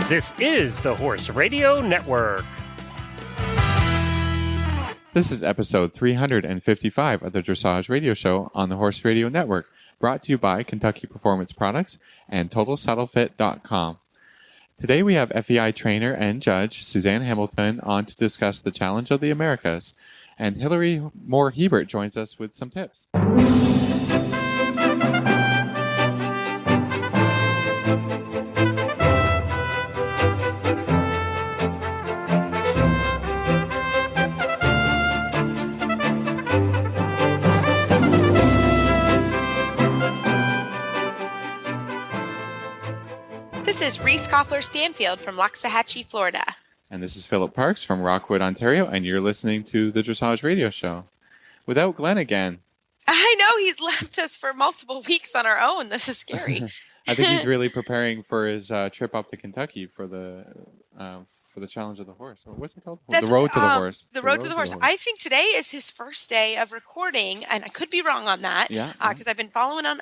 This is the Horse Radio Network. This is episode 355 of the Dressage Radio Show on the Horse Radio Network, brought to you by Kentucky Performance Products and TotalSaddleFit.com. Today we have FEI trainer and judge Suzanne Hamilton on to discuss the Challenge of the Americas, and Hilary Moore-Hebert joins us with some tips. This is Reese Koffler-Stanfield from Loxahatchee, Florida. And this is Philip Parks from Rockwood, Ontario, and you're listening to the Dressage Radio Show. Without Glenn again. I know, he's left us for multiple weeks on our own. This is scary. I think he's really preparing for his trip up to Kentucky for the Challenge of the Horse. What's it called? The Road to the Horse. The Road to the Horse. I think today is his first day of recording, and I could be wrong on that. Because I've been following on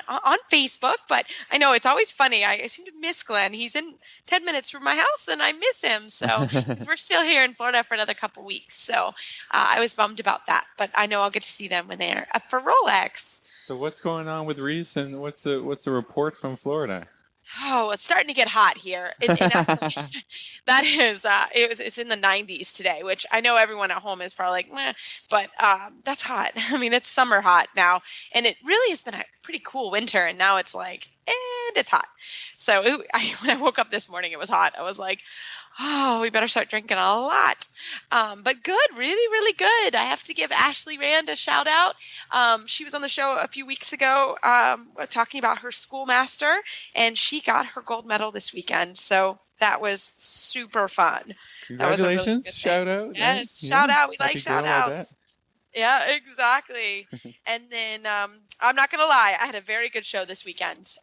Facebook, but I know it's always funny. I seem to miss Glenn. He's in 10 minutes from my house, and I miss him. So we're still here in Florida for another couple weeks. So I was bummed about that, but I know I'll get to see them when they're up for Rolex. So what's going on with Reese, and what's the report from Florida? Oh, it's starting to get hot here. That is, it's in the 90s today, which I know everyone at home is probably like, meh, but that's hot. I mean, it's summer hot now, and it really has been a pretty cool winter, and now it's like, and it's hot. So when I woke up this morning, it was hot. I was like, oh, we better start drinking a lot. But good, really, really good. I have to give Ashley Rand a shout out. She was on the show a few weeks ago talking about her schoolmaster, and she got her gold medal this weekend. So that was super fun. Congratulations. Really shout out. Yes, shout out. We like shout outs. Yeah, exactly. And then I'm not going to lie, I had a very good show this weekend.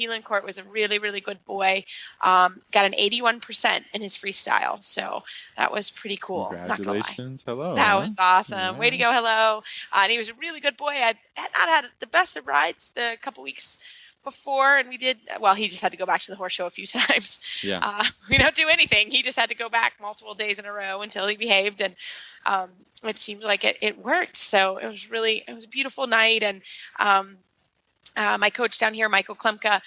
Elin Court was a really, really good boy. Got an 81% in his freestyle. So that was pretty cool. Congratulations. Hello. That was awesome. Yeah. Way to go. Hello. And he was a really good boy. I had not had the best of rides the couple weeks before, and he just had to go back to the horse show a few times. Yeah. We don't do anything. He just had to go back multiple days in a row until he behaved, and it seemed like it worked. So it was a beautiful night, and my coach down here, Michael Klemka,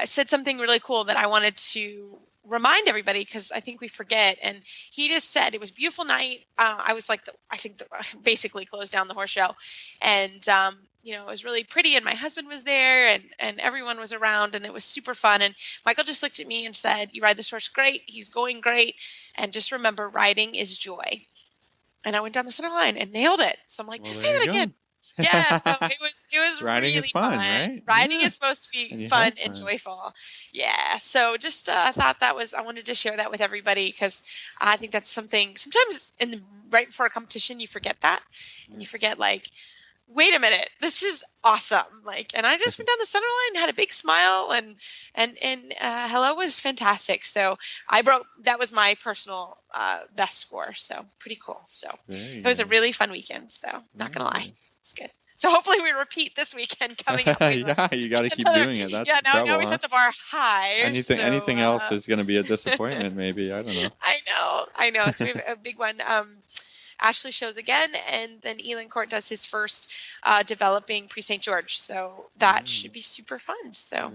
said something really cool that I wanted to remind everybody, because I think we forget. And he just said it was a beautiful night. I was like, basically closed down the horse show, and it was really pretty, and my husband was there, and everyone was around, and it was super fun. And Michael just looked at me and said, "You ride this horse great. He's going great. And just remember, riding is joy." And I went down the center line and nailed it. So I'm like, just say that again. Yeah, so it was riding really is fun, right? Riding is supposed to be fun and joyful. Yeah. So just I thought I wanted to share that with everybody, because I think that's something sometimes right before a competition you forget that, and you forget, like, wait a minute, this is awesome. And I just went down the center line and had a big smile, and hello was fantastic. So that was my personal best score. So pretty cool. So it was a really fun weekend. So not going to lie. It's good. So hopefully we repeat this weekend coming up. Yeah, you got to keep doing it. That's now we set the bar high. Anything else is going to be a disappointment, maybe. I don't know. I know. So we have a big one. Ashley shows again, and then Elin Court does his first developing pre-St. George. So that should be super fun. So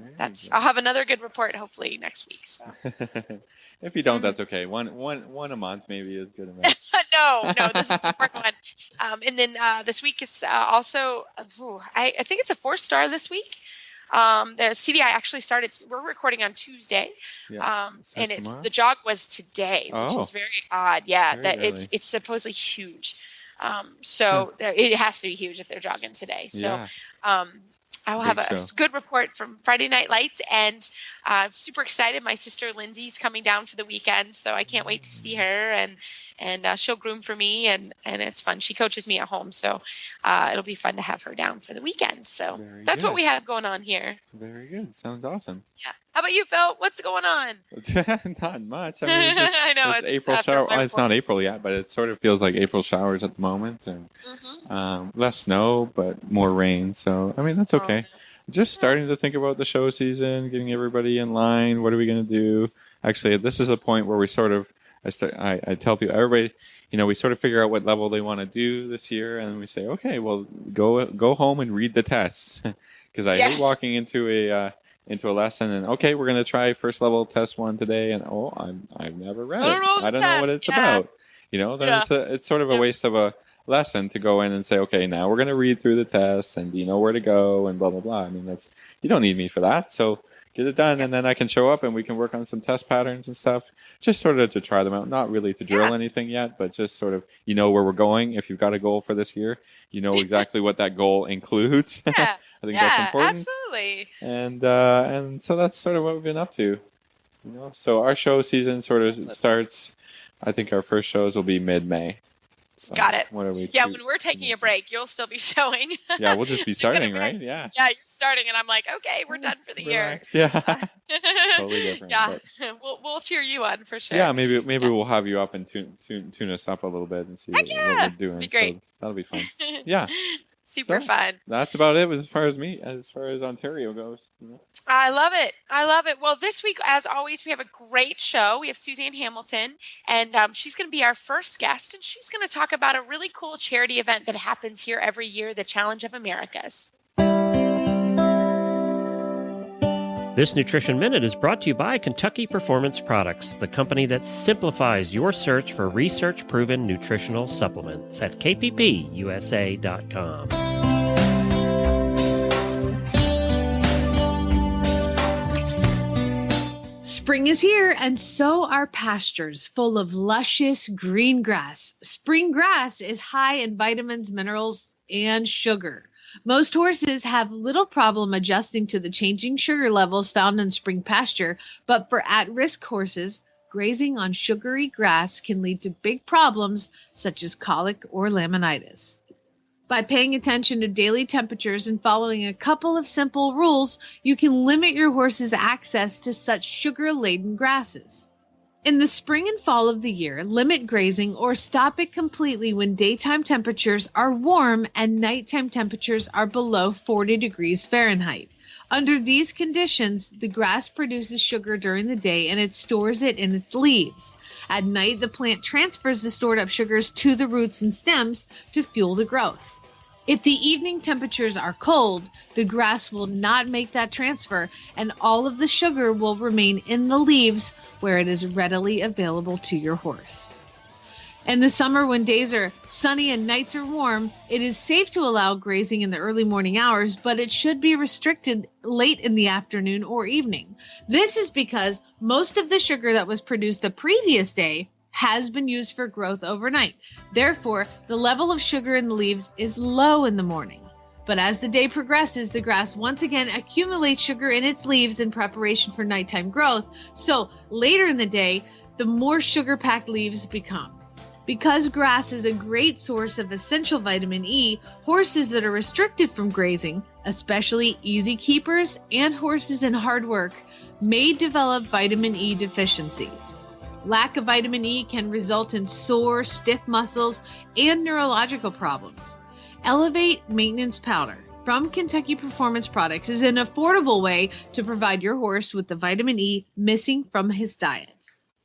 I'll have another good report hopefully next week. So. If you don't, that's okay. One a month maybe is good enough. No, this is the fourth one. And then this week is also, I think it's a 4-star this week. The CDI actually started, we're recording on Tuesday. Yeah. And the jog was today, which is very odd. Yeah, it's supposedly huge. So it has to be huge if they're jogging today. So I will have a good report from Friday Night Lights, and I'm super excited. My sister Lindsay's coming down for the weekend, so I can't wait to see her, and she'll groom for me, and it's fun. She coaches me at home, so it'll be fun to have her down for the weekend. So that's what we have going on here. Very good. Sounds awesome. Yeah. How about you, Phil? What's going on? Not much. I mean, I know it's April shower. Well, it's not April yet, but it sort of feels like April showers at the moment, and less snow, but more rain. So I mean, that's okay. Just starting to think about the show season, getting everybody in line. What are we going to do? actually, this is a point where we sort of, I tell people, everybody, we sort of figure out what level they want to do this year, and we say, okay, well, go home and read the tests, because I hate walking into a lesson and okay, we're going to try first level test 1 today, and I've never read it. I don't know what it's about. Then it's sort of a waste of a lesson to go in and say, okay, now we're going to read through the test, and do you know where to go, and blah blah blah. I mean, you don't need me for that, so get it done, and then I can show up and we can work on some test patterns and stuff, just sort of to try them out, not really to drill anything yet, but just sort of where we're going. If you've got a goal for this year, exactly what that goal includes. I think that's important. Absolutely. And so that's sort of what we've been up to. So our show season sort of starts. I think our first shows will be mid-May. So got it. What are we? Yeah, when we're taking a break, you'll still be showing. Yeah, we'll just be starting, right? Yeah. Yeah, you're starting, and I'm like, okay, we're done for the Relax. year. Yeah. Totally different. Yeah, but we'll cheer you on for sure. yeah, maybe we'll have you up and tune us up a little bit and see what we're doing. Be great. So that'll be fun. Yeah. Super fun. That's about it as far as Ontario goes. I love it. Well, this week, as always, we have a great show. We have Suzanne Hamilton, and she's going to be our first guest, and she's going to talk about a really cool charity event that happens here every year, the Challenge of Americas. This Nutrition Minute is brought to you by Kentucky Performance Products, the company that simplifies your search for research-proven nutritional supplements at kppusa.com. Spring is here, and so are pastures full of luscious green grass. Spring grass is high in vitamins, minerals, and sugar. Most horses have little problem adjusting to the changing sugar levels found in spring pasture, but for at-risk horses, grazing on sugary grass can lead to big problems such as colic or laminitis. By paying attention to daily temperatures and following a couple of simple rules, you can limit your horse's access to such sugar-laden grasses. In the spring and fall of the year, limit grazing or stop it completely when daytime temperatures are warm and nighttime temperatures are below 40 degrees Fahrenheit. Under these conditions, the grass produces sugar during the day and it stores it in its leaves. At night, the plant transfers the stored up sugars to the roots and stems to fuel the growth. If the evening temperatures are cold, the grass will not make that transfer and all of the sugar will remain in the leaves where it is readily available to your horse. In the summer, when days are sunny and nights are warm, it is safe to allow grazing in the early morning hours, but it should be restricted late in the afternoon or evening. This is because most of the sugar that was produced the previous day has been used for growth overnight. Therefore, the level of sugar in the leaves is low in the morning. But as the day progresses, the grass once again accumulates sugar in its leaves in preparation for nighttime growth. So later in the day, the more sugar-packed leaves become. Because grass is a great source of essential vitamin E, horses that are restricted from grazing, especially easy keepers and horses in hard work, may develop vitamin E deficiencies. Lack of vitamin E can result in sore, stiff muscles and neurological problems. Elevate Maintenance Powder from Kentucky Performance Products is an affordable way to provide your horse with the vitamin E missing from his diet.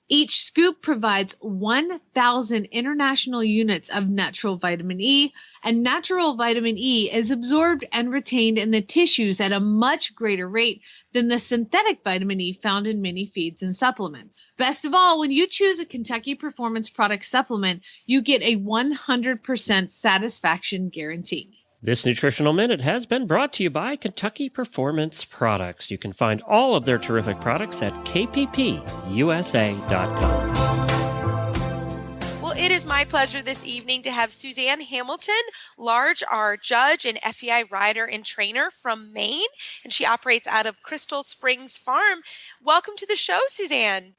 Each scoop provides 1,000 international units of natural vitamin E, and natural vitamin E is absorbed and retained in the tissues at a much greater rate than the synthetic vitamin E found in many feeds and supplements. Best of all, when you choose a Kentucky Performance Product supplement, you get a 100% satisfaction guarantee. This Nutritional Minute has been brought to you by Kentucky Performance Products. You can find all of their terrific products at kppusa.com. Well, it is my pleasure this evening to have Suzanne Hamilton, Large, our judge and FEI rider and trainer from Maine, and she operates out of Crystal Springs Farm. Welcome to the show, Suzanne.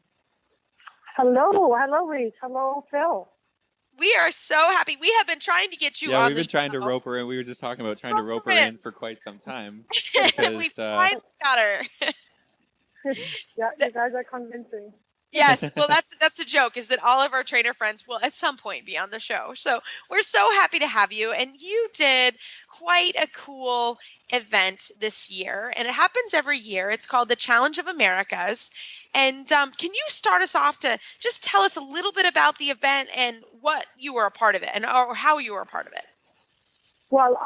Hello, Reese. Hello, Phil. We are so happy. We have been trying to get you on. Yeah, we've been trying to rope her in. We were just talking about trying to rope her in for quite some time. Because, We've finally got her. Yeah, you guys are convincing. Yes, well, that's the joke, is that all of our trainer friends will at some point be on the show. So we're so happy to have you. And you did quite a cool event this year, and it happens every year. It's called the Challenge of Americas. And can you start us off to just tell us a little bit about the event and what you were a part of it, and or how you were a part of it? Well,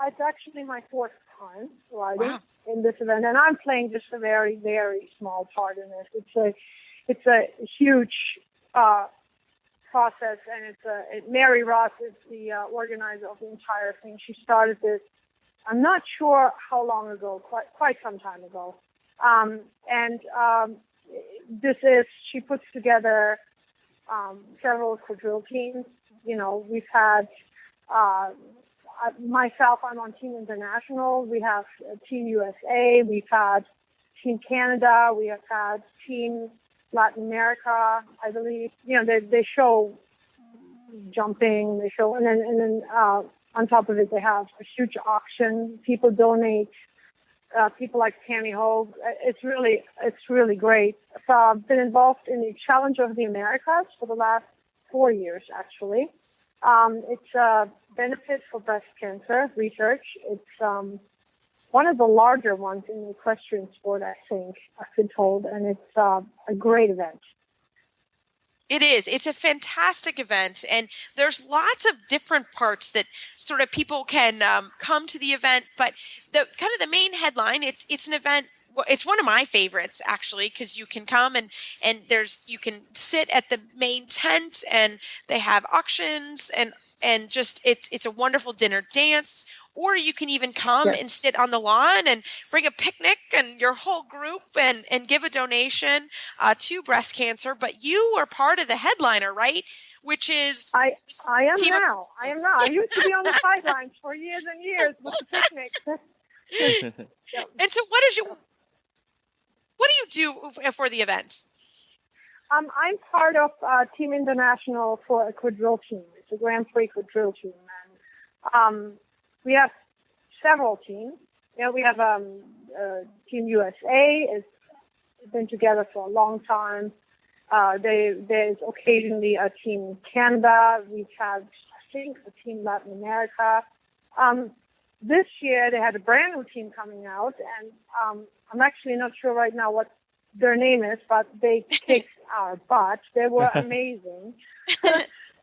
it's actually my fourth time riding Wow. in this event, and I'm playing just a very, very small part in it. It's a huge process, and Mary Ross is the organizer of the entire thing. She started this, I'm not sure how long ago, quite some time ago. She puts together several quadrille teams. You know, we've had myself, I'm on Team International. We have Team USA. We've had Team Canada. We have had Team Latin America, I believe. You know, they show jumping. They show, and then on top of it, they have a huge auction. People donate. People like Tammy Hogue. It's really great. So I've been involved in the Challenge of the Americas for the last 4 years, actually. It's a benefit for breast cancer research. It's one of the larger ones in the equestrian sport, I think, I've been told, and it's a great event. It is. It's a fantastic event, and there's lots of different parts that sort of people can come to the event. But the main headline, it's an event. Well, it's one of my favorites, actually, because you can come and you can sit at the main tent, and they have auctions and just it's a wonderful dinner dance. Or you can even come and sit on the lawn and bring a picnic and your whole group and give a donation to breast cancer. But you are part of the headliner, right? Which is I am now. I used to be on the sidelines for years and years with the picnic. And so what do you do for the event? I'm part of Team International for a quadrille team. It's a Grand Prix quadrille team, and we have several teams. You know, we have Team USA. It's been together for a long time. There's occasionally a Team Canada. We've had, I think, a Team Latin America. This year they had a brand new team coming out, and I'm actually not sure right now what their name is, but they kicked our butt. They were amazing.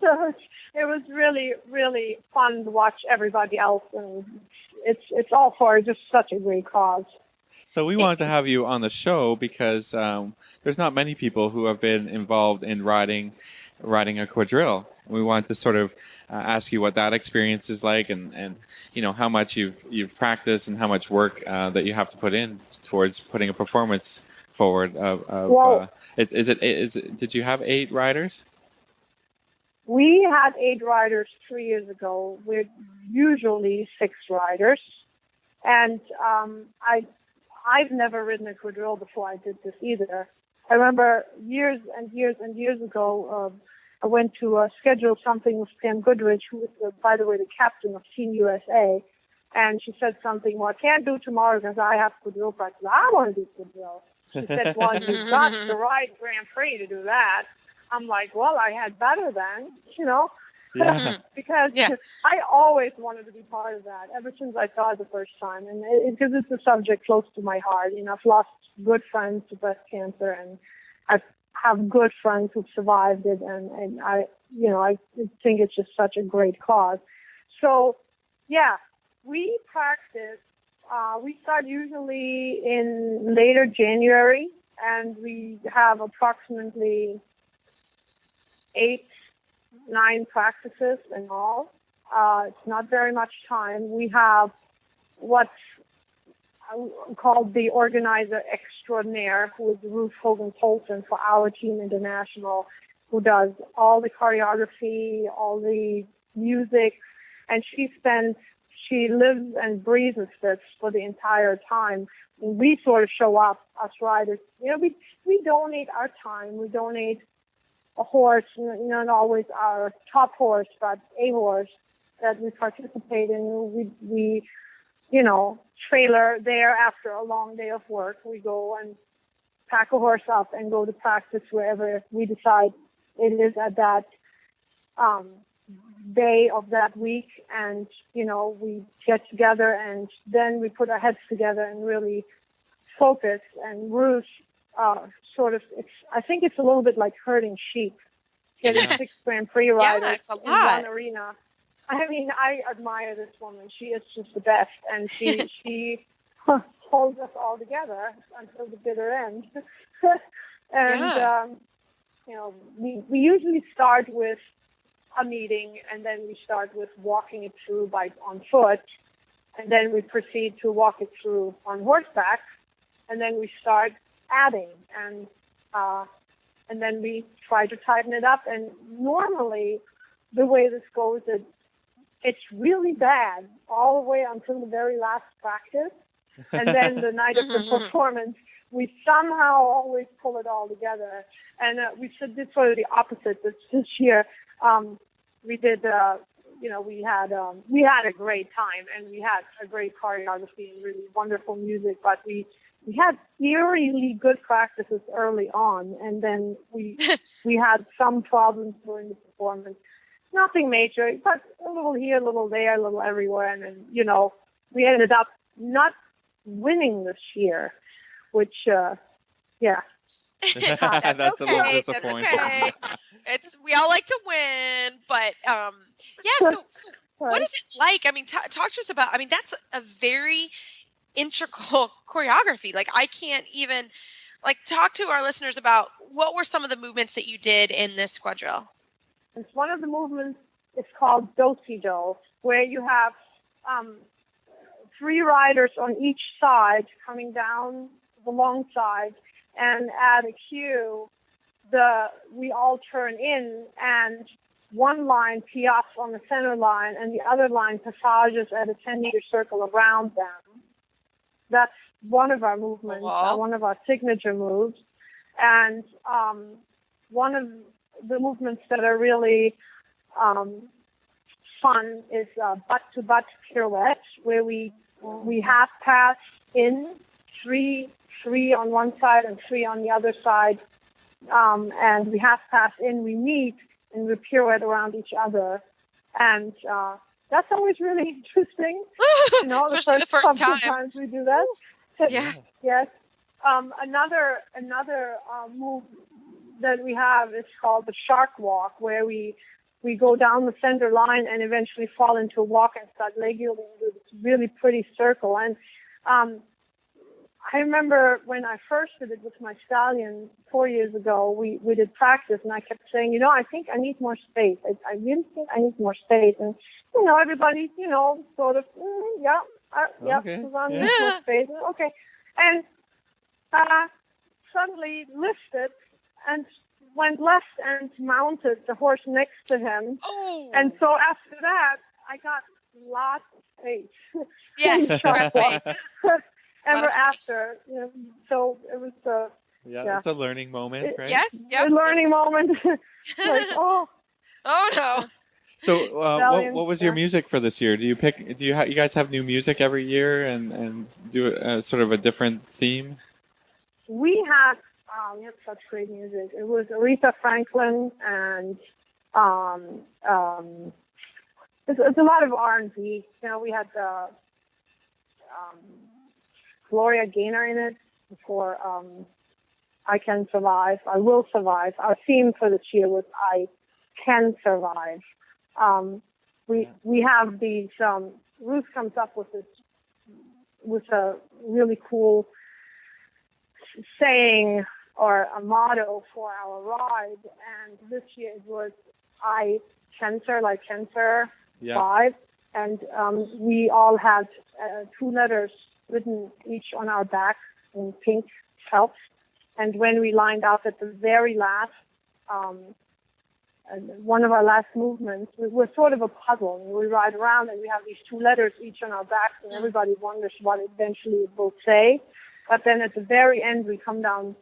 So it was really, really fun to watch everybody else, and it's all for just such a great cause. So we wanted to have you on the show because there's not many people who have been involved in riding a quadrille. We wanted to sort of ask you what that experience is like, and you know how much you've practiced and how much work that you have to put in towards putting a performance forward. Did you have 8 riders? We had 8 riders 3 years ago. We're usually 6 riders. And I've never ridden a quadrille before I did this either. I remember years and years and years ago, I went to schedule something with Pam Goodrich, who is, by the way, the captain of Team USA. And she said something, well, I can't do tomorrow because I have quadrille practice. I want to do quadrille. She said, well, you've got to ride Grand Prix to do that. I'm like, well, I had better then, you know, because I always wanted to be part of that ever since I saw it the first time. And because it's a subject close to my heart. You know, I've lost good friends to breast cancer, and I have good friends who've survived it. And I think it's just such a great cause. So, yeah, we practice. We start usually in later January, and we have approximately 8-9 practices in all. It's not very much time. We have what's called the organizer extraordinaire, who is Ruth Hogan-Polson for our Team International, who does all the choreography, all the music, and she lives and breathes this for the entire time. And we sort of show up, us riders. You know, we donate our time. We donate a horse, not always our top horse, but a horse that we participate in. We trailer there after a long day of work. We go and pack a horse up and go to practice wherever we decide it is at that day of that week. And, we get together and then we put our heads together and really focus. And Ruth I think it's a little bit like herding sheep, getting 6 Grand Prix riders it's a in lot. one arena. I mean, I admire this woman. She is just the best, and she holds us all together until the bitter end. And we usually start with a meeting, and then we start with walking it through on foot, and then we proceed to walk it through on horseback, and then we start adding, and then we try to tighten it up. And normally, the way this goes is it's really bad all the way until the very last practice. And then the night of the performance, we somehow always pull it all together. And we did sort of the opposite this year. We did, we had a great time, and we had a great choreography and really wonderful music. But we had eerily good practices early on, and then we had some problems during the performance. Nothing major, but a little here, a little there, a little everywhere. And then, we ended up not winning this year, which, That's a little That's disappointing. okay. We all like to win, but So what is it like? I mean, talk to us about. I mean, that's a very integral choreography. Like, I can't even talk to our listeners about what were some of the movements that you did in this quadrille. It's one of the movements is called do-si-do, where you have 3 riders on each side coming down the long side, and at a cue, we all turn in, and one line piafs on the center line, and the other line passages at a 10-meter circle around them. That's one of our movements, one of our signature moves. And one of the movements that are really fun is butt-to-butt pirouette, where we half pass in, three on one side and 3 on the other side. And we half pass in, we meet, and we pirouette around each other. And that's always really interesting. Especially the first couple time. Times we do that. Yeah. Yes. Another move that we have is called the shark walk, where we go down the center line and eventually fall into a walk and start legging into this really pretty circle. And I remember when I first did it with my stallion 4 years ago, we did practice, and I kept saying, I think I need more space. I really think I need more space. And, everybody, sort of, Okay. Suzanne needs more space. Okay. And suddenly lifted and went left and mounted the horse next to him. Oh. And so after that, I got lots of space. Yes, space. Ever after. So it was It's a learning moment, right? Yes. a learning moment. Oh no. So, what was your music for this year? Do you guys have new music every year and do sort of a different theme? We had such great music. It was Aretha Franklin and it's a lot of R&B. We had Gloria Gaynor in it for I Can Survive, I Will Survive. Our theme for this year was I Can Survive. We have these, Ruth comes up with a really cool saying or a motto for our ride, and this year it was I Cancer, like cancer, 5, and we all had 2 letters written each on our back in pink felt, and when we lined up at the very last, one of our last movements, we're sort of a puzzle. We ride around and we have these 2 letters each on our backs, and everybody wonders what eventually it will say. But then at the very end, we come down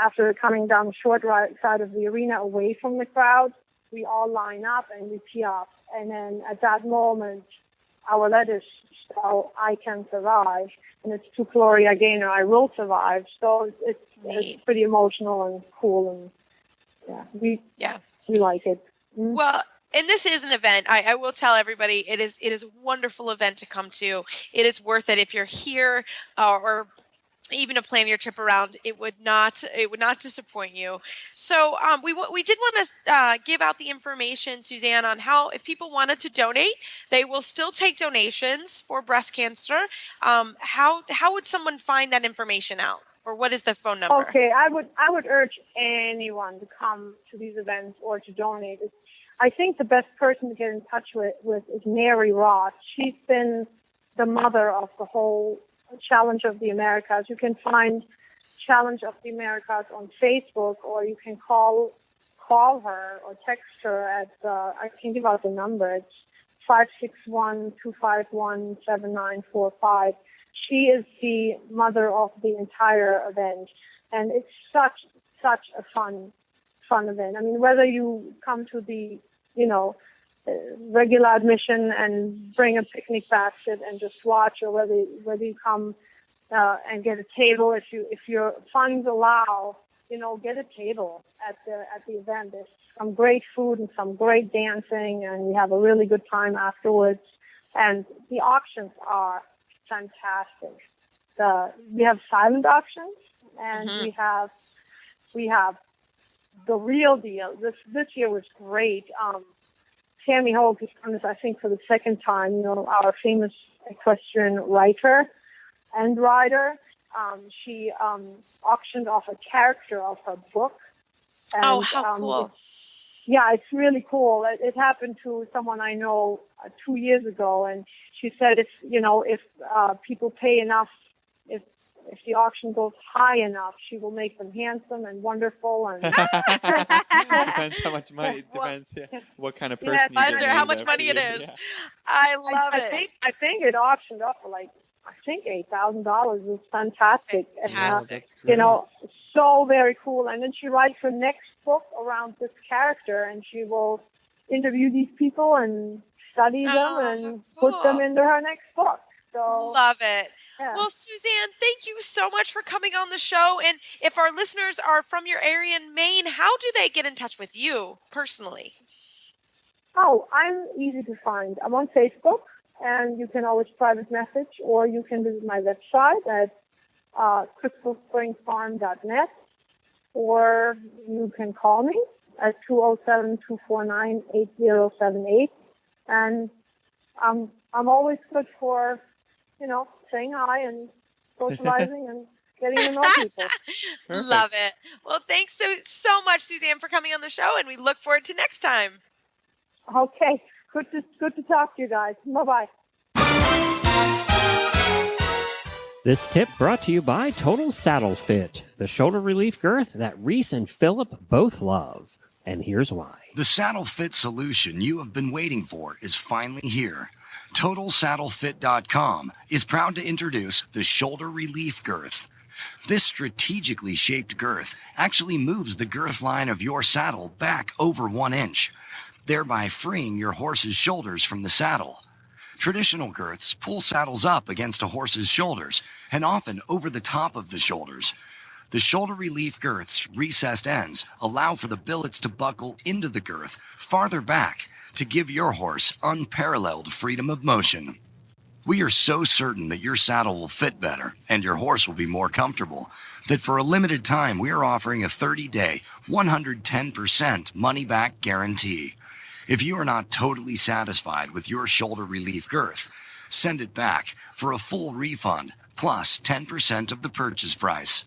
after coming down the short right side of the arena away from the crowd, we all line up and we piaffe. And then at that moment, our letters spell I can survive, and it's to Gloria Gaynor, I will survive. So it's pretty emotional and cool, and we like it. Mm. Well, and this is an event. I will tell everybody it is a wonderful event to come to. It is worth it if you're here or even to plan your trip around. It would not disappoint you. So we did want to give out the information, Suzanne, on how if people wanted to donate, they will still take donations for breast cancer. How would someone find that information out, or what is the phone number? Okay, I would urge anyone to come to these events or to donate. I think the best person to get in touch with is Mary Roth. She's been the mother of the whole Challenge of the Americas. You can find Challenge of the Americas on Facebook, or you can call her or text her at, I can give out the number. It's 561-251-7945. She is the mother of the entire event, and it's such a fun event. I mean, whether you come to the, regular admission and bring a picnic basket and just watch, or whether you come and get a table, if your funds allow, get a table at the event. There's some great food and some great dancing, and we have a really good time afterwards. And the auctions are fantastic. We have silent auctions, and we have the real deal. This year was great. Tammy Hogue has done this, I think, for the second time. Our famous equestrian writer and rider. She auctioned off a character of her book. And, how cool! It's really cool. It happened to someone I know 2 years ago, and she said if people pay enough, if the auction goes high enough, she will make them handsome and wonderful. And depends how much money. It depends what kind of person. How much money it is. Yeah. I love it. I think it auctioned up for $8,000. It's fantastic. So very cool. And then she writes her next book around this character, and she will interview these people and study them and put them into her next book. So love it. Yeah. Well, Suzanne, thank you so much for coming on the show. And if our listeners are from your area in Maine, how do they get in touch with you personally? Oh, I'm easy to find. I'm on Facebook, and you can always private message, or you can visit my website at crystalspringfarm.net, or you can call me at 207-249-8078. And I'm always good for, saying hi and socializing and getting to know people. Love it. Well, thanks so much, Suzanne, for coming on the show, and we look forward to next time. Okay. Good to talk to you guys. Bye-bye. This tip brought to you by Total Saddle Fit, the shoulder relief girth that Reese and Philip both love. And here's why. The saddle fit solution you have been waiting for is finally here. TotalSaddleFit.com is proud to introduce the Shoulder Relief Girth. This strategically shaped girth actually moves the girth line of your saddle back over 1 inch, thereby freeing your horse's shoulders from the saddle. Traditional girths pull saddles up against a horse's shoulders and often over the top of the shoulders. The Shoulder Relief Girth's recessed ends allow for the billets to buckle into the girth farther back to give your horse unparalleled freedom of motion. We are so certain that your saddle will fit better and your horse will be more comfortable that for a limited time we are offering a 30-day, 110% money-back guarantee. If you are not totally satisfied with your shoulder relief girth, send it back for a full refund plus 10% of the purchase price.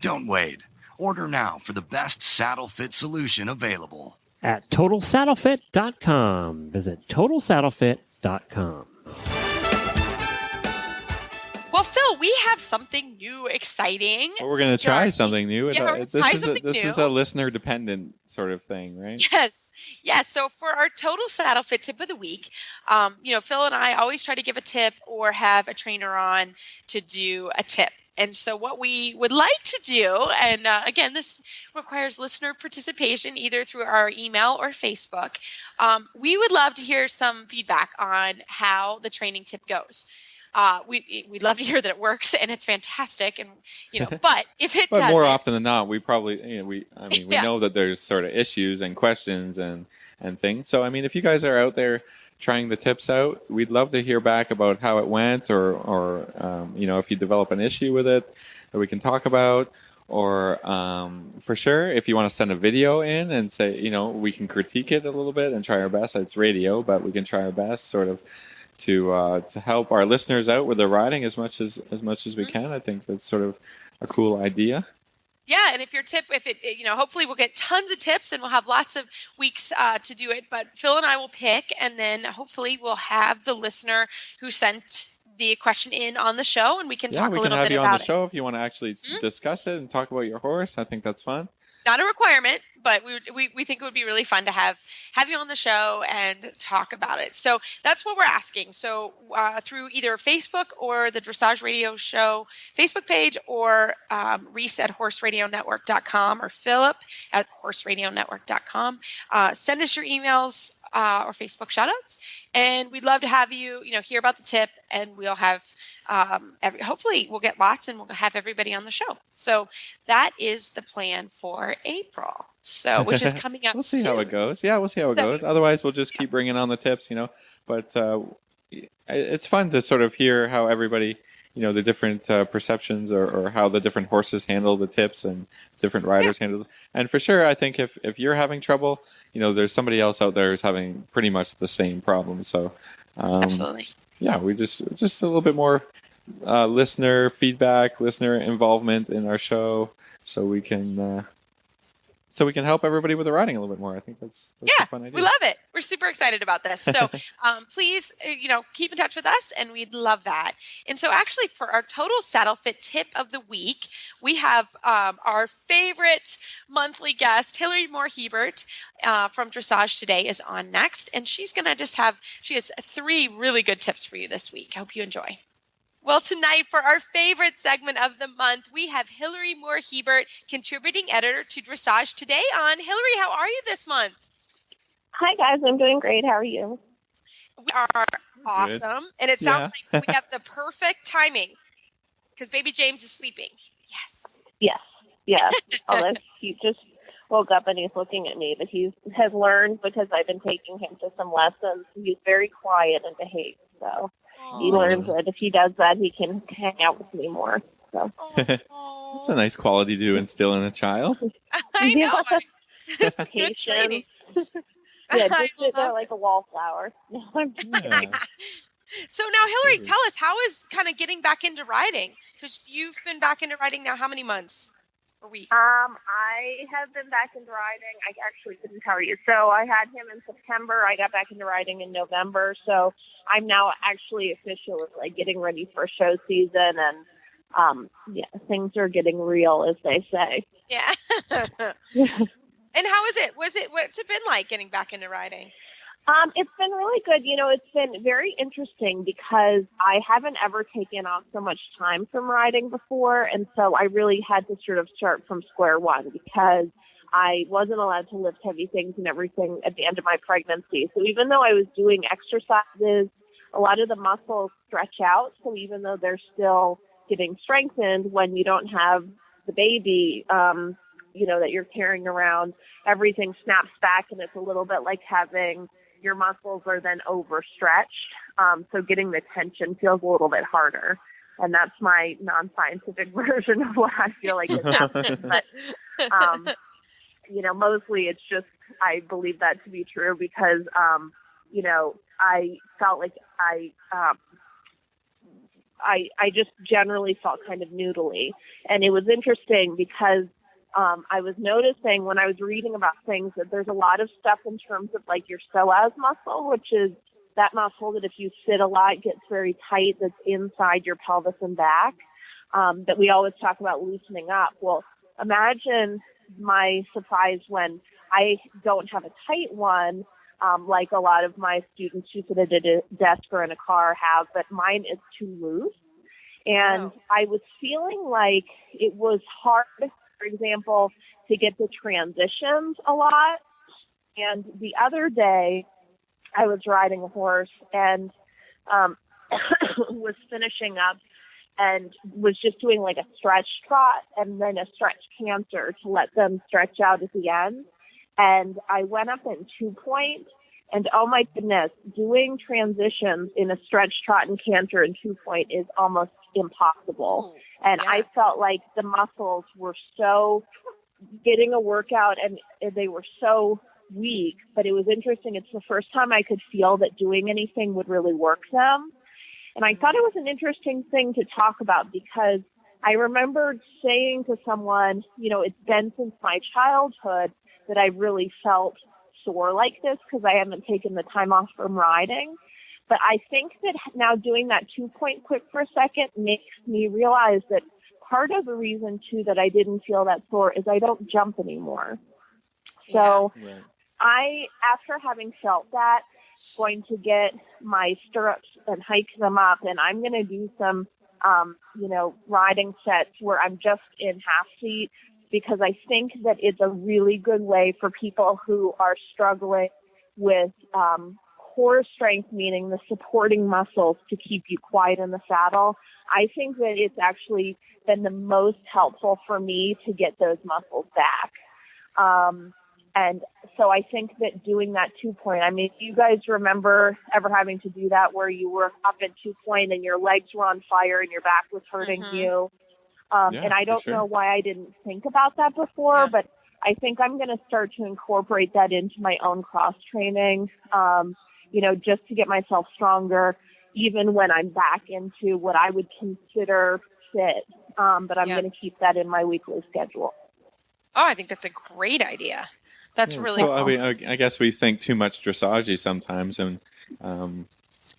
Don't wait. Order now for the best saddle fit solution available. At TotalSaddleFit.com. Visit TotalSaddleFit.com. Well, Phil, we have something new, exciting. Well, we're going to try something new. Yeah, we're going to try something new. This is a listener-dependent sort of thing, right? Yes. Yeah, so for our Total Saddle Fit tip of the week, Phil and I always try to give a tip or have a trainer on to do a tip. And so what we would like to do, and again, this requires listener participation either through our email or Facebook. We would love to hear some feedback on how the training tip goes. We'd love to hear that it works and it's fantastic, and but if it But doesn't, more often than not, we probably, we Yeah. know that there's sort of issues and questions and things. So, if you guys are out there trying the tips out, we'd love to hear back about how it went, or if you develop an issue with it that we can talk about, or for sure, if you want to send a video in and say, we can critique it a little bit and try our best. It's radio, but we can try our best sort of to help our listeners out with their riding as much as we can. I think that's sort of a cool idea. Yeah, and if hopefully we'll get tons of tips and we'll have lots of weeks to do it. But Phil and I will pick, and then hopefully we'll have the listener who sent the question in on the show, and we can talk a little bit about it. We can have you on the show if you want to actually discuss it and talk about your horse. I think that's fun. Not a requirement, but we think it would be really fun to have you on the show and talk about it. So that's what we're asking. So through either Facebook or the Dressage Radio Show Facebook page, or Reese at horseradionetwork.com, or Philip at horseradionetwork.com. Send us your emails or Facebook shoutouts, and we'd love to have you, hear about the tip, and we'll have hopefully we'll get lots, and we'll have everybody on the show. So that is the plan for April. So, which is coming up We'll see soon. how it goes. Yeah, we'll see how it goes. Otherwise, we'll just keep bringing on the tips, But it's fun to sort of hear how everybody, the different perceptions or how the different horses handle the tips and different riders handle it. And for sure, I think if you're having trouble, there's somebody else out there who's having pretty much the same problem. So, Absolutely. Yeah, we just a little bit more listener feedback, listener involvement in our show, so we can help everybody with the riding a little bit more. I think that's a fun idea. We love it. We're super excited about this. So please, keep in touch with us, and we'd love that. And so actually, for our total saddle fit tip of the week, we have our favorite monthly guest, Hilary Moore-Hebert from Dressage Today, is on next. And she's going to she has 3 really good tips for you this week. I hope you enjoy. Well, tonight for our favorite segment of the month, we have Hilary Moore-Hebert, contributing editor to Dressage Today, on. Hilary, how are you this month? Hi, guys. I'm doing great. How are you? We are awesome. And it sounds like we have the perfect timing because baby James is sleeping. Yes. Although he just woke up and he's looking at me, but he has learned, because I've been taking him to some lessons. He's very quiet and behaved, so he learns that if he does that, he can hang out with me more. So that's a nice quality to instill in a child. I know. Patience. Yeah, just sit there like a wallflower. So now, Hilary, tell us, how is kind of getting back into riding? Because you've been back into riding now how many months or weeks? I have been back into riding. I actually couldn't tell you. So I had him in September. I got back into riding in November. So I'm now actually officially getting ready for show season, and things are getting real, as they say. Yeah. And how is it? What's it been like getting back into riding? It's been really good. It's been very interesting because I haven't ever taken off so much time from riding before. And so I really had to sort of start from square one, because I wasn't allowed to lift heavy things and everything at the end of my pregnancy. So even though I was doing exercises, a lot of the muscles stretch out. So even though they're still getting strengthened, when you don't have the baby, that you're carrying around, everything snaps back, and it's a little bit like having your muscles are then overstretched. So getting the tension feels a little bit harder. And that's my non-scientific version of what I feel like is happening. But, mostly it's just, I believe that to be true because, I felt like I just generally felt kind of noodly. And it was interesting because I was noticing when I was reading about things that there's a lot of stuff in terms of your psoas muscle, which is that muscle that if you sit a lot gets very tight, that's inside your pelvis and back, that we always talk about loosening up. Well, imagine my surprise when I don't have a tight one, like a lot of my students who sit at a desk or in a car have, but mine is too loose. And I was feeling like it was hard, for example, to get the transitions a lot. And the other day, I was riding a horse and was finishing up and was just doing like a stretch trot and then a stretch canter to let them stretch out at the end. And I went up in 2-point, and oh my goodness, doing transitions in a stretch trot and canter in 2-point is almost impossible. And I felt like the muscles were so getting a workout and they were so weak, but it was interesting. It's the first time I could feel that doing anything would really work them. And I thought it was an interesting thing to talk about because I remembered saying to someone, you know, it's been since my childhood that I really felt sore like this because I haven't taken the time off from riding. But I think that now doing that 2-point quick for a second makes me realize that part of the reason too that I didn't feel that sore is I don't jump anymore. So after having felt that, going to get my stirrups and hike them up, and I'm going to do some, riding sets where I'm just in half seat, because I think that it's a really good way for people who are struggling with core strength, meaning the supporting muscles to keep you quiet in the saddle. I think that it's actually been the most helpful for me to get those muscles back. And so I think that doing that 2-point, I mean, you guys remember ever having to do that where you were up in 2-point and your legs were on fire and your back was hurting you? And I don't know why I didn't think about that before, but I think I'm going to start to incorporate that into my own cross training, just to get myself stronger, even when I'm back into what I would consider fit. But I'm going to keep that in my weekly schedule. Oh, I think that's a great idea. That's really cool. I mean, I guess we think too much dressage sometimes. And,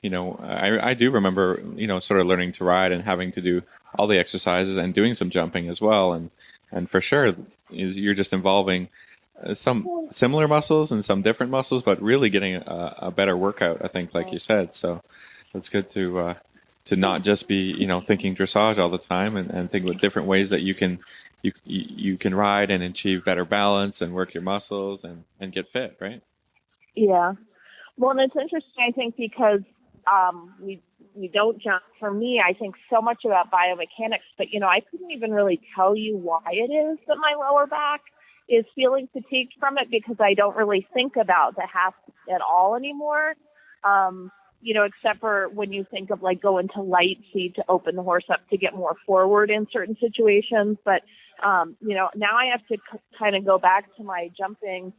I do remember, sort of learning to ride and having to do all the exercises and doing some jumping as well. And for sure, you're just involving some similar muscles and some different muscles, but really getting a better workout, I think, like you said. So it's good to not just be, thinking dressage all the time and think about different ways that you can ride and achieve better balance and work your muscles and get fit, right? Yeah. Well, and it's interesting, I think, because we don't jump. For me, I think so much about biomechanics, but, I couldn't even really tell you why it is that my lower back is feeling fatigued from it, because I don't really think about the half at all anymore. Except for when you think of like going to light seat to open the horse up to get more forward in certain situations. But, now I have to kind of go back to my jumping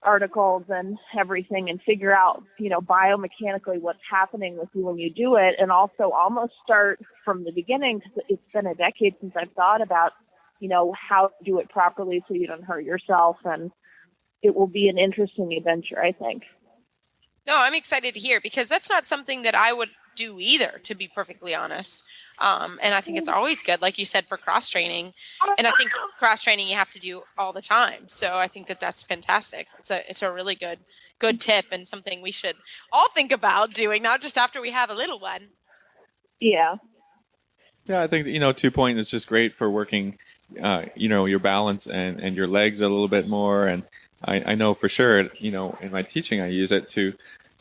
articles and everything and figure out, biomechanically what's happening with you when you do it. And also almost start from the beginning, because it's been a decade since I've thought about, how to do it properly so you don't hurt yourself. And it will be an interesting adventure, I think. No, I'm excited to hear, because that's not something that I would do either, to be perfectly honest. And I think it's always good, like you said, for cross training. And I think cross training you have to do all the time. So I think that that's fantastic. It's a really good tip, and something we should all think about doing, not just after we have a little one. Yeah. Yeah, I think, 2-point is just great for working, your balance and your legs a little bit more. And I know for sure, in my teaching, I use it to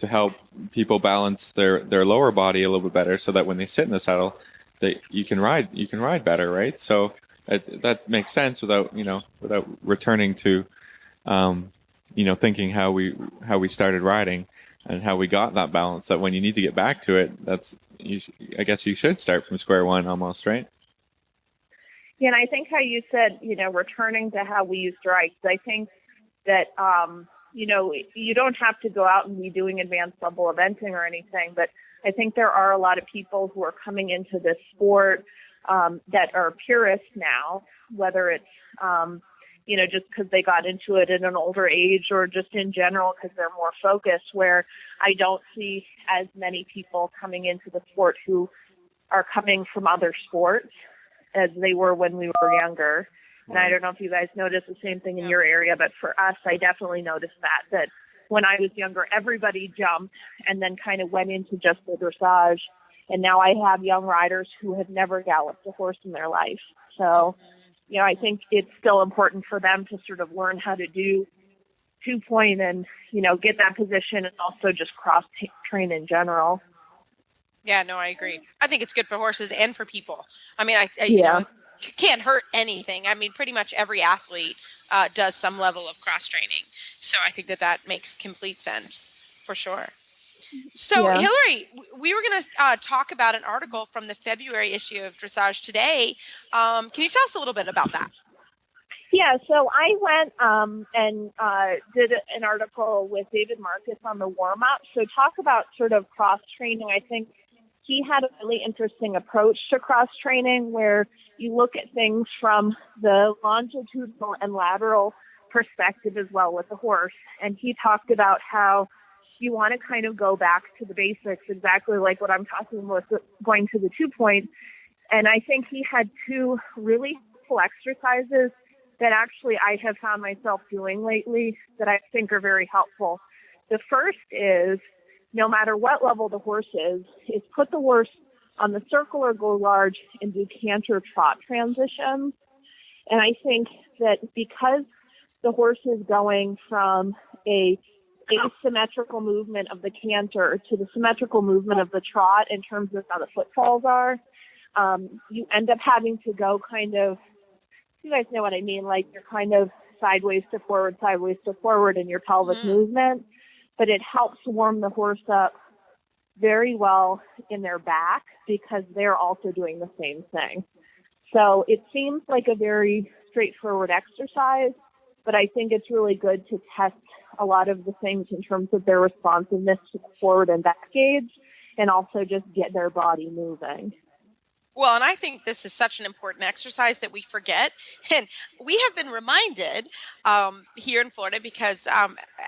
help people balance their lower body a little bit better, so that when they sit in the saddle, you can ride better, right? So that makes sense without returning to, thinking how we started riding and how we got that balance. That when you need to get back to it, I guess you should start from square one almost, right? Yeah, and I think how you said, returning to how we used to ride. I think that, you don't have to go out and be doing advanced level eventing or anything, but I think there are a lot of people who are coming into this sport that are purists now, whether it's, just because they got into it at an older age or just in general because they're more focused, where I don't see as many people coming into the sport who are coming from other sports as they were when we were younger. And I don't know if you guys noticed the same thing in your area, but for us, I definitely noticed that when I was younger, everybody jumped and then kind of went into just the dressage. And now I have young riders who have never galloped a horse in their life. So, I think it's still important for them to sort of learn how to do 2-point and, get that position, and also just cross train in general. Yeah, no, I agree. I think it's good for horses and for people. I mean, Yeah. it can't hurt anything. I mean, pretty much every athlete does some level of cross training. So I think that makes complete sense for sure. So, Yeah. Hilary, we were going to talk about an article from the February issue of Dressage Today. Can you tell us a little bit about that? Yeah, so I went and did an article with David Marcus on the warm-up. So talk about sort of cross-training. I think he had a really interesting approach to cross-training where you look at things from the longitudinal and lateral perspective as well with the horse. And he talked about how you want to kind of go back to the basics, exactly like what I'm talking about, going to the 2-point. And I think he had 2 really helpful exercises that actually I have found myself doing lately that I think are very helpful. The first is, no matter what level the horse is put the horse on the circle or go large and do canter trot transitions. And I think that because the horse is going from a asymmetrical movement of the canter to the symmetrical movement of the trot in terms of how the footfalls are, you end up having to go kind of, you guys know what I mean, like you're kind of sideways to forward in your pelvic movement, but it helps warm the horse up very well in their back because they're also doing the same thing. So it seems like a very straightforward exercise, but I think it's really good to test a lot of the things in terms of their responsiveness to forward and back gauge, and also just get their body moving. Well, and I think this is such an important exercise that we forget. And we have been reminded here in Florida because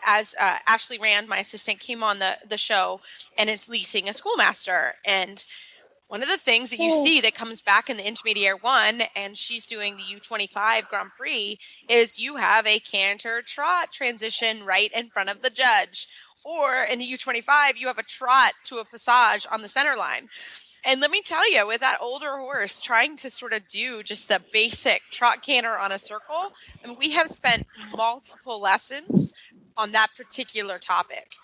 as Ashley Rand, my assistant, came on the show and is leasing a schoolmaster. And one of the things that you see that comes back in the Intermediate 1, and she's doing the U25 Grand Prix, is you have a canter trot transition right in front of the judge. Or in the U25, you have a trot to a passage on the center line. And let me tell you, with that older horse trying to sort of do just the basic trot canter on a circle, I mean, we have spent multiple lessons on that particular topic.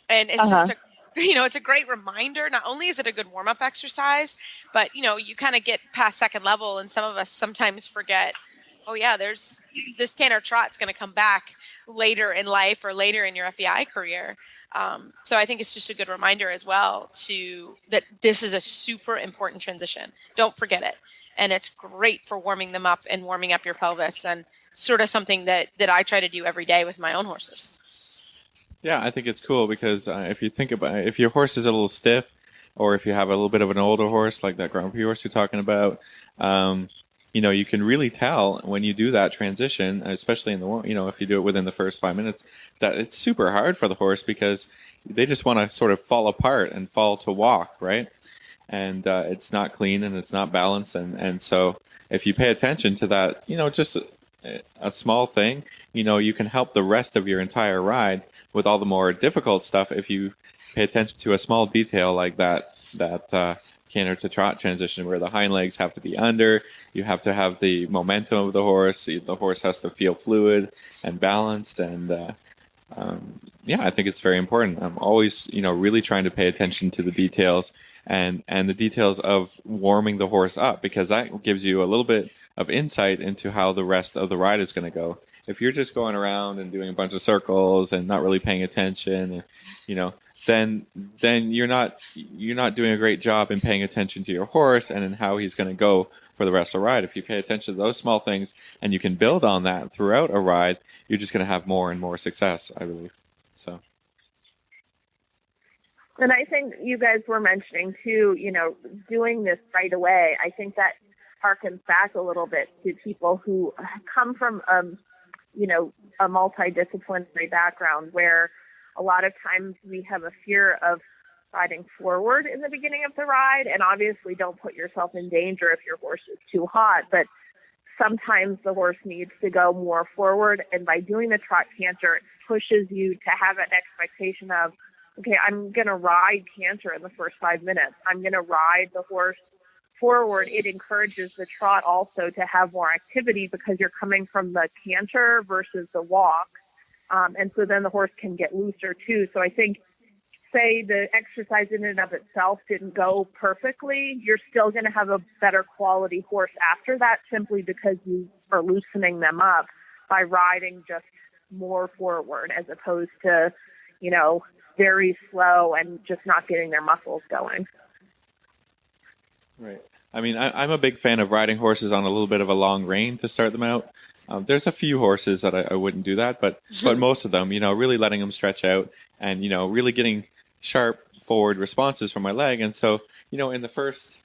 And it's just it's a great reminder. Not only is it a good warm-up exercise, but, you kind of get past second level, and some of us sometimes forget, oh, yeah, there's this canter trot's going to come back later in life or later in your FEI career. So I think it's just a good reminder as well that this is a super important transition. Don't forget it. And it's great for warming them up and warming up your pelvis, and sort of something that I try to do every day with my own horses. Yeah, I think it's cool because if you think about it, if your horse is a little stiff, or if you have a little bit of an older horse like that Grand Prix horse you're talking about, you can really tell when you do that transition, especially in the, if you do it within the first 5 minutes, that it's super hard for the horse because they just want to sort of fall apart and fall to walk, right? And it's not clean and it's not balanced. And so if you pay attention to that, just a small thing, you can help the rest of your entire ride with all the more difficult stuff if you pay attention to a small detail like that canter to trot transition where the hind legs have to be under. You have to have the momentum of the horse. The horse has to feel fluid and balanced. And I think it's very important. I'm always, really trying to pay attention to the details and the details of warming the horse up, because that gives you a little bit of insight into how the rest of the ride is going to go. If you're just going around and doing a bunch of circles and not really paying attention, then you're not doing a great job in paying attention to your horse and in how he's going to go for the rest of the ride. If you pay attention to those small things and you can build on that throughout a ride, you're just going to have more and more success, I believe. So. And I think you guys were mentioning too, doing this right away. I think that harkens back a little bit to people who come from, a multidisciplinary background where a lot of times we have a fear of riding forward in the beginning of the ride. And obviously don't put yourself in danger if your horse is too hot, but sometimes the horse needs to go more forward. And by doing the trot canter, it pushes you to have an expectation of, okay, I'm going to ride canter in the first 5 minutes. I'm going to ride the horse forward. It encourages the trot also to have more activity because you're coming from the canter versus the walk. And so then the horse can get looser too. So I think, say the exercise in and of itself didn't go perfectly, you're still going to have a better quality horse after that simply because you are loosening them up by riding just more forward as opposed to, very slow and just not getting their muscles going. Right. I mean, I'm a big fan of riding horses on a little bit of a long rein to start them out. There's a few horses that I wouldn't do that, but most of them, really letting them stretch out and, really getting sharp forward responses from my leg. And so, in the first,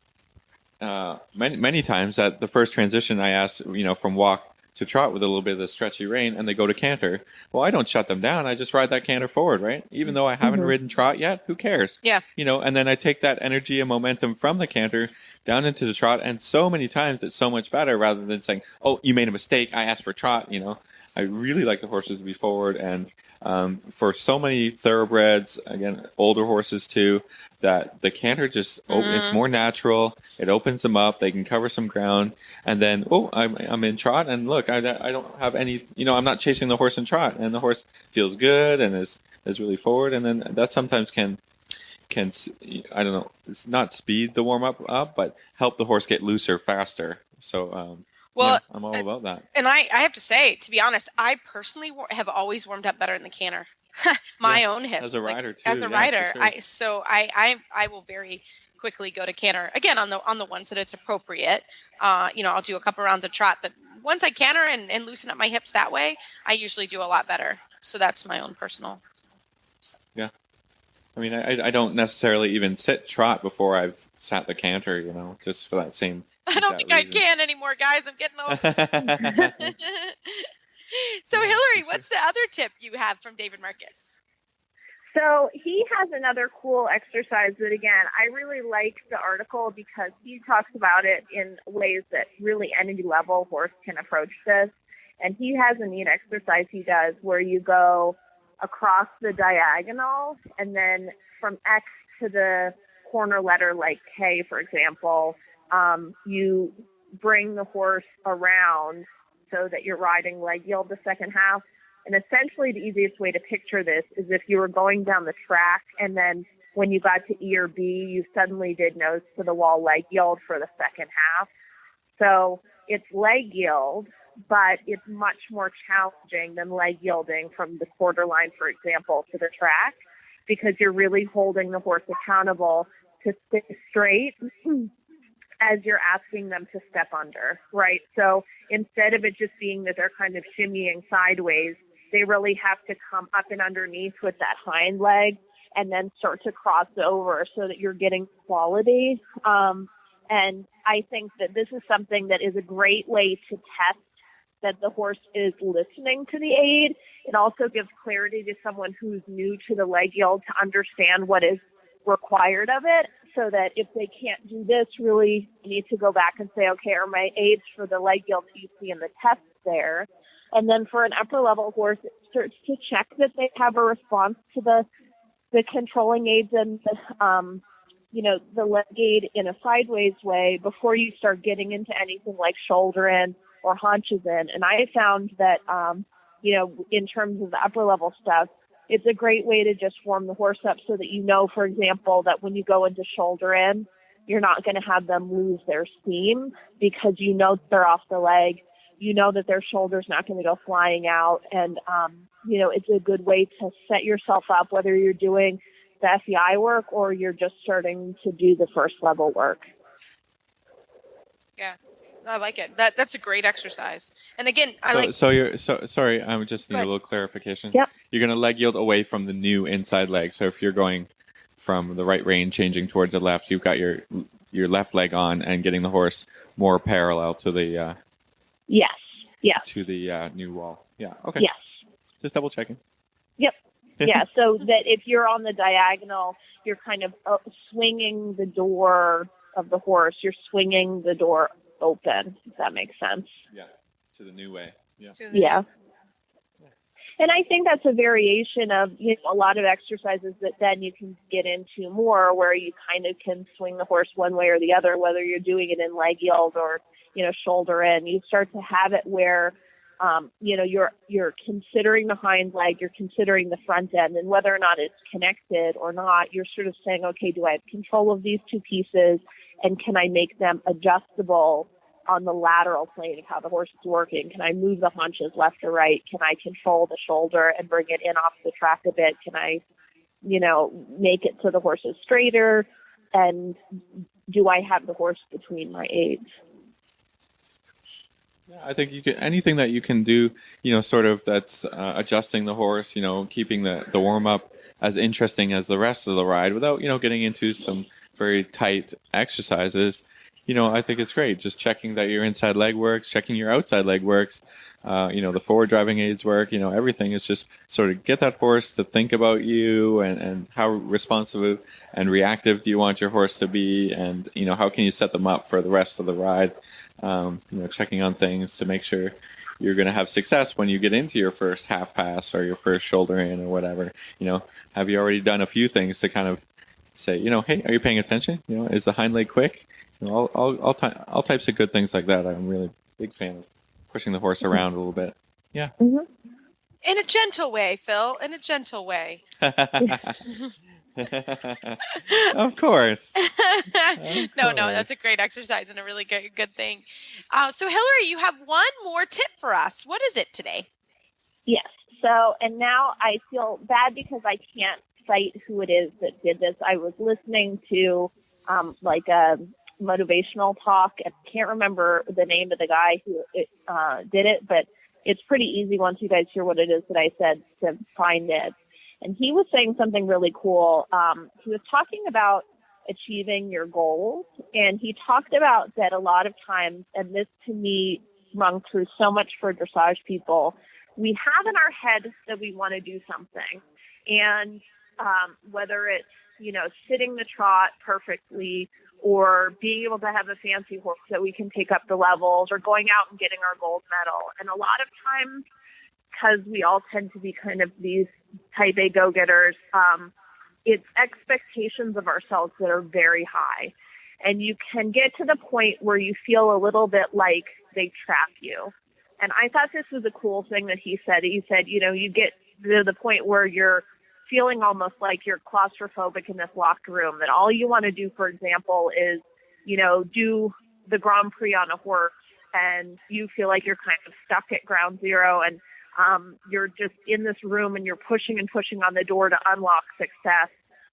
many times at the first transition, I asked, from walk to trot with a little bit of the stretchy rein, and they go to canter. Well, I don't shut them down. I just ride that canter forward, right? Even though I haven't ridden trot yet, who cares? Yeah. And then I take that energy and momentum from the canter down into the trot, and so many times it's so much better rather than saying, oh, you made a mistake, I asked for trot. I really like the horses to be forward, and for so many thoroughbreds, again, older horses too, that the canter just it's more natural. It opens them up. They can cover some ground, and then I'm in trot, and look, I don't have any. I'm not chasing the horse in trot, and the horse feels good and is really forward, and then that sometimes can I don't know. It's not speed the warm up, but help the horse get looser faster. So I'm all about that. And I have to say, to be honest, I personally have always warmed up better in the canter. My own hips. As a rider too. As a rider, sure. I will very quickly go to canter again on the ones that it's appropriate. I'll do a couple rounds of trot, but once I canter and loosen up my hips that way, I usually do a lot better. So that's my own personal. Yeah. I mean, I don't necessarily even sit trot before I've sat the canter, just for that same. I don't think I can anymore, guys. I'm getting old. So, Hilary, what's the other tip you have from David Marcus? So he has another cool exercise that, again, I really like the article because he talks about it in ways that really any level horse can approach this. And he has a neat exercise he does where you go across the diagonal and then from X to the corner letter like K, for example, you bring the horse around so that you're riding leg yield the second half. And essentially the easiest way to picture this is if you were going down the track and then when you got to E or B, you suddenly did nose to the wall leg yield for the second half. So it's leg yield, but it's much more challenging than leg yielding from the quarter line, for example, to the track, because you're really holding the horse accountable to stay straight as you're asking them to step under, right? So instead of it just being that they're kind of shimmying sideways, they really have to come up and underneath with that hind leg and then start to cross over so that you're getting quality. And I think that this is something that is a great way to test that the horse is listening to the aid. It also gives clarity to someone who's new to the leg yield to understand what is required of it, so that if they can't do this, really need to go back and say, okay, are my aids for the leg yield you see in the test there? And then for an upper level horse, it starts to check that they have a response to the controlling aids and the leg aid in a sideways way before you start getting into anything like shoulder in or haunches in. And I found that, in terms of the upper level stuff, it's a great way to just warm the horse up so that for example, that when you go into shoulder in, you're not going to have them lose their steam because they're off the leg. That their shoulder's not going to go flying out. And, it's a good way to set yourself up, whether you're doing the FEI work or you're just starting to do the first level work. Yeah. I like it. That's a great exercise. And again, sorry, I just need a little clarification. Yep. You're going to leg yield away from the new inside leg. So if you're going from the right rein, changing towards the left, you've got your left leg on and getting the horse more parallel to the yes. to the new wall. Yeah. Okay. Yes. Just double checking. Yep. Yeah. So that if you're on the diagonal, you're kind of swinging the door of the horse. You're swinging the door open, if that makes sense. Yeah, to the new way. Yeah. Yeah. And I think that's a variation of, a lot of exercises that then you can get into more, where you kind of can swing the horse one way or the other, whether you're doing it in leg yield or, shoulder in. You start to have it where, you're considering the hind leg, you're considering the front end, and whether or not it's connected or not, you're sort of saying, okay, do I have control of these two pieces, and can I make them adjustable on the lateral plane of how the horse is working? Can I move the haunches left or right? Can I control the shoulder and bring it in off the track a bit? Can I, make it so the horse is straighter? And do I have the horse between my aids? Yeah, I think you can, anything that you can do, sort of that's adjusting the horse, keeping the warm up as interesting as the rest of the ride without, getting into some very tight exercises. I think it's great. Just checking that your inside leg works, checking your outside leg works, the forward driving aids work, everything is just sort of get that horse to think about you and how responsive and reactive do you want your horse to be, and, how can you set them up for the rest of the ride, checking on things to make sure you're going to have success when you get into your first half pass or your first shoulder in or whatever. Have you already done a few things to kind of say, hey, are you paying attention? Is the hind leg quick? All types of good things like that. I'm really a big fan of pushing the horse around a little bit. Yeah. Mm-hmm. In a gentle way, Phil. In a gentle way. Of course. No, that's a great exercise and a really good thing. So, Hilary, you have one more tip for us. What is it today? Yes. So, and now I feel bad because I can't cite who it is that did this. I was listening to like a motivational talk, and I can't remember the name of the guy who did it, but it's pretty easy once you guys hear what it is that I said to find it. And he was saying something really cool. He was talking about achieving your goals, and he talked about that a lot of times, and this to me rung through so much for dressage people, we have in our head that we want to do something, and whether it's sitting the trot perfectly, or being able to have a fancy horse that we can take up the levels, or going out and getting our gold medal. And a lot of times, because we all tend to be kind of these type A go-getters, it's expectations of ourselves that are very high. And you can get to the point where you feel a little bit like they trap you. And I thought this was a cool thing that he said. He said, you get to the point where you're feeling almost like you're claustrophobic in this locked room, that all you want to do, for example, is, do the Grand Prix on a horse, and you feel like you're kind of stuck at ground zero, and you're just in this room and you're pushing and pushing on the door to unlock success,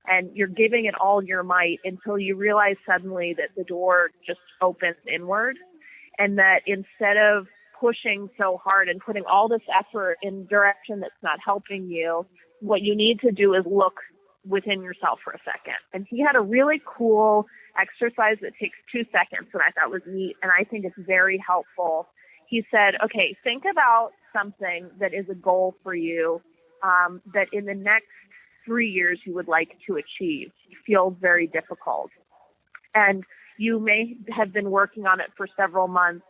and you're giving it all your might until you realize suddenly that the door just opens inward, and that instead of pushing so hard and putting all this effort in a direction that's not helping you, what you need to do is look within yourself for a second. And he had a really cool exercise that takes 2 seconds that I thought was neat, and I think it's very helpful. He said, okay, think about something that is a goal for you, that in the next 3 years you would like to achieve. It feels very difficult. And you may have been working on it for several months,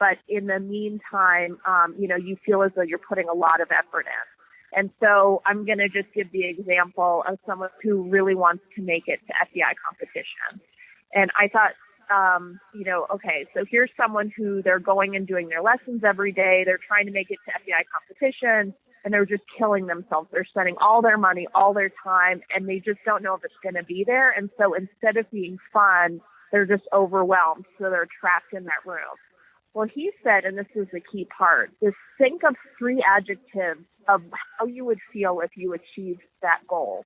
but in the meantime, you feel as though you're putting a lot of effort in. And so I'm going to just give the example of someone who really wants to make it to FEI competition. And I thought, okay, so here's someone who they're going and doing their lessons every day. They're trying to make it to FEI competition, and they're just killing themselves. They're spending all their money, all their time, and they just don't know if it's going to be there. And so instead of being fun, they're just overwhelmed. So they're trapped in that room. Well, he said, and this is the key part, is think of 3 adjectives of how you would feel if you achieved that goal.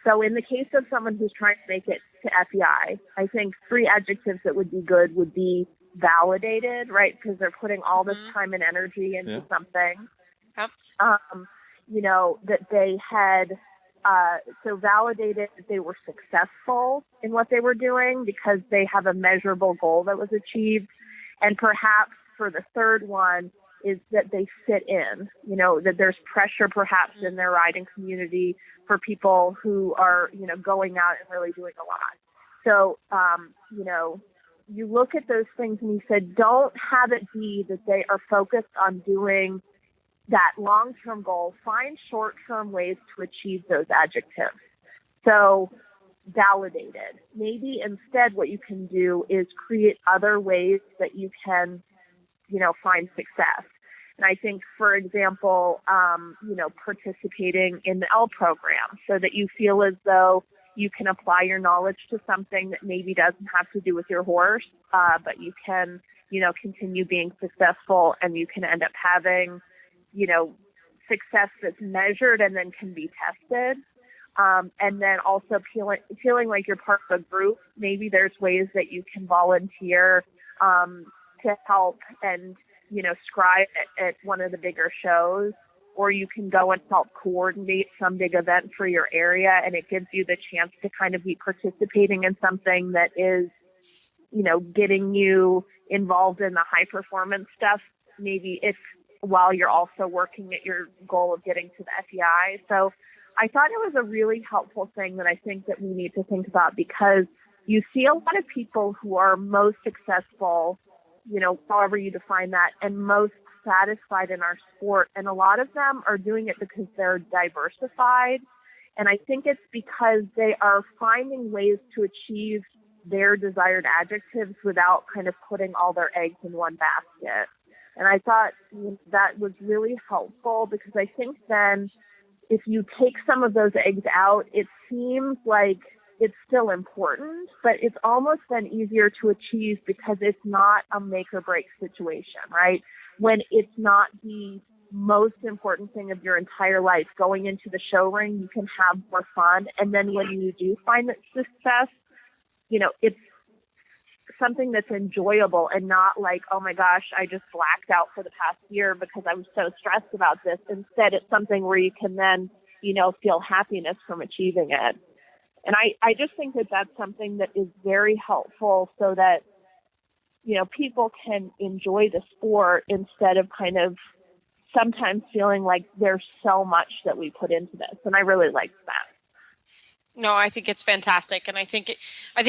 So in the case of someone who's trying to make it to FEI, I think 3 adjectives that would be good would be validated, right? Because they're putting all this time and energy into something. Yep. That they had, so validated that they were successful in what they were doing because they have a measurable goal that was achieved. And perhaps for the third one is that they fit in, that there's pressure perhaps in their riding community for people who are, going out and really doing a lot. So, you look at those things and you said, don't have it be that they are focused on doing that long-term goal, find short-term ways to achieve those adjectives. So validated. Maybe instead what you can do is create other ways that you can, find success. And I think, for example, participating in the L program so that you feel as though you can apply your knowledge to something that maybe doesn't have to do with your horse, but you can, continue being successful, and you can end up having, success that's measured and then can be tested. And then also feeling like you're part of a group. Maybe there's ways that you can volunteer to help and, scribe at one of the bigger shows, or you can go and help coordinate some big event for your area, and it gives you the chance to kind of be participating in something that is, getting you involved in the high performance stuff, maybe if while you're also working at your goal of getting to the FEI. So I thought it was a really helpful thing that I think that we need to think about, because you see a lot of people who are most successful, however you define that, and most satisfied in our sport. And a lot of them are doing it because they're diversified. And I think it's because they are finding ways to achieve their desired adjectives without kind of putting all their eggs in one basket. And I thought that was really helpful, because I think then if you take some of those eggs out, it seems like it's still important, but it's almost then easier to achieve because it's not a make or break situation, right? When it's not the most important thing of your entire life, going into the show ring, you can have more fun. And then when you do find that success, it's something that's enjoyable and not like, oh my gosh, I just blacked out for the past year because I was so stressed about this. Instead, it's something where you can then, feel happiness from achieving it. And I just think that that's something that is very helpful, so that, people can enjoy the sport instead of kind of sometimes feeling like there's so much that we put into this. And I really liked that. No, I think it's fantastic. And I think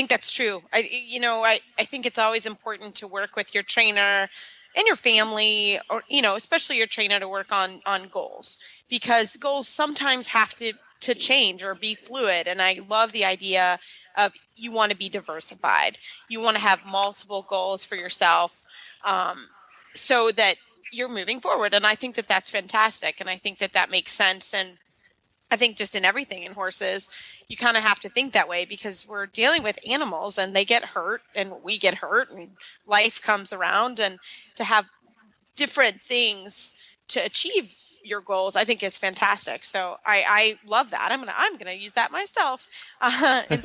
that's true. I think it's always important to work with your trainer and your family, or, especially your trainer, to work on goals, because goals sometimes have to change or be fluid. And I love the idea of, you want to be diversified. You want to have multiple goals for yourself, so that you're moving forward. And I think that that's fantastic. And I think that that makes sense. And I think just in everything in horses, you kind of have to think that way, because we're dealing with animals and they get hurt and we get hurt and life comes around, and to have different things to achieve your goals, I think is fantastic. So I love that. I'm gonna use that myself, and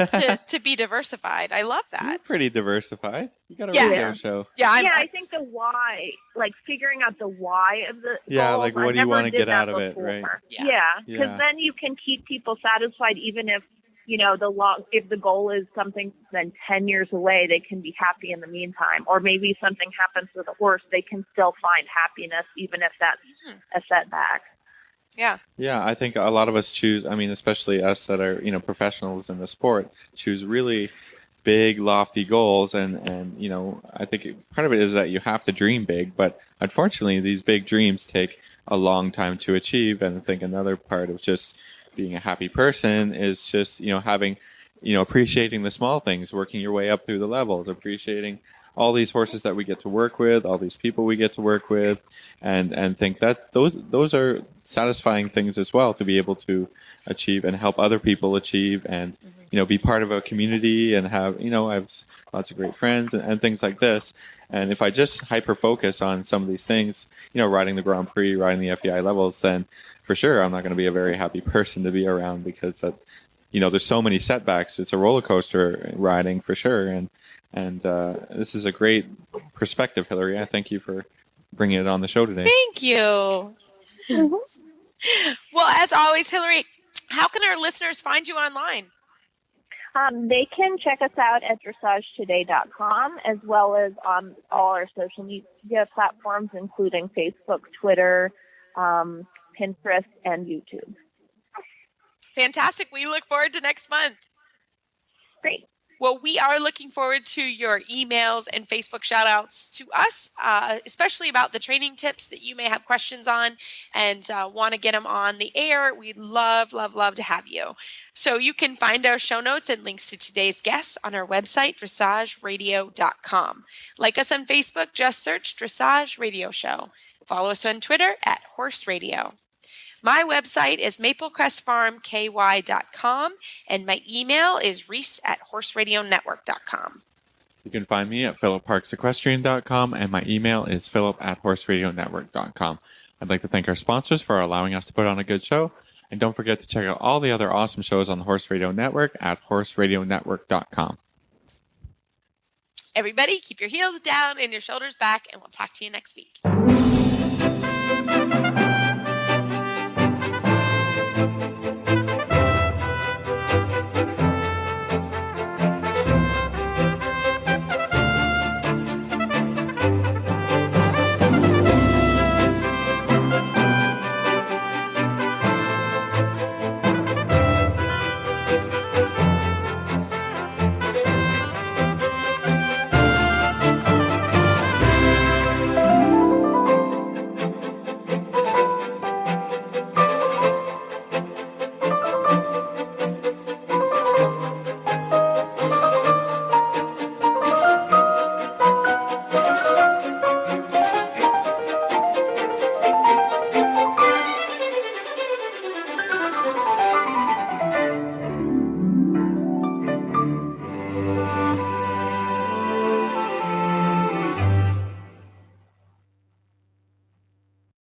to be diversified. I love that. You're pretty diversified. You got a Yeah. radio show. Yeah, I think the why, like figuring out the why of the Yeah, goals, like what I do you never want to did get that out of it, before. right? Yeah, because Yeah. then you can keep people satisfied, even if if the goal is something then 10 years away, they can be happy in the meantime. Or maybe something happens with a horse, they can still find happiness even if that's a setback. Yeah. Yeah, I think a lot of us choose, especially us that are, professionals in the sport, choose really big, lofty goals. And I think part of it is that you have to dream big, but unfortunately these big dreams take a long time to achieve. And I think another part of just being a happy person is just, having, appreciating the small things, working your way up through the levels, appreciating all these horses that we get to work with, all these people we get to work with, and think that those are satisfying things as well, to be able to achieve and help other people achieve, and be part of a community, and have I have lots of great friends and things like this. And if I just hyper focus on some of these things, riding the Grand Prix, riding the FEI levels, then for sure I'm not going to be a very happy person to be around, because that there's so many setbacks. It's a roller coaster riding for sure. And this is a great perspective, Hilary. I thank you for bringing it on the show today. Thank you. Well, as always, Hilary, how can our listeners find you online? They can check us out at dressagetoday.com, as well as on all our social media platforms, including Facebook, Twitter, Pinterest, and YouTube. Fantastic. We look forward to next month. Great. Well, we are looking forward to your emails and Facebook shout outs to us, especially about the training tips that you may have questions on and want to get them on the air. We'd love, love, love to have you. So you can find our show notes and links to today's guests on our website, dressageradio.com. Like us on Facebook, just search Dressage Radio Show. Follow us on Twitter at Horse Radio. My website is maplecrestfarmky.com, and my email is reese@horseradionetwork.com. You can find me at philipparksequestrian.com, and my email is philip@horseradionetwork.com. I'd like to thank our sponsors for allowing us to put on a good show. And don't forget to check out all the other awesome shows on the Horse Radio Network at horseradionetwork.com. Everybody, keep your heels down and your shoulders back, and we'll talk to you next week.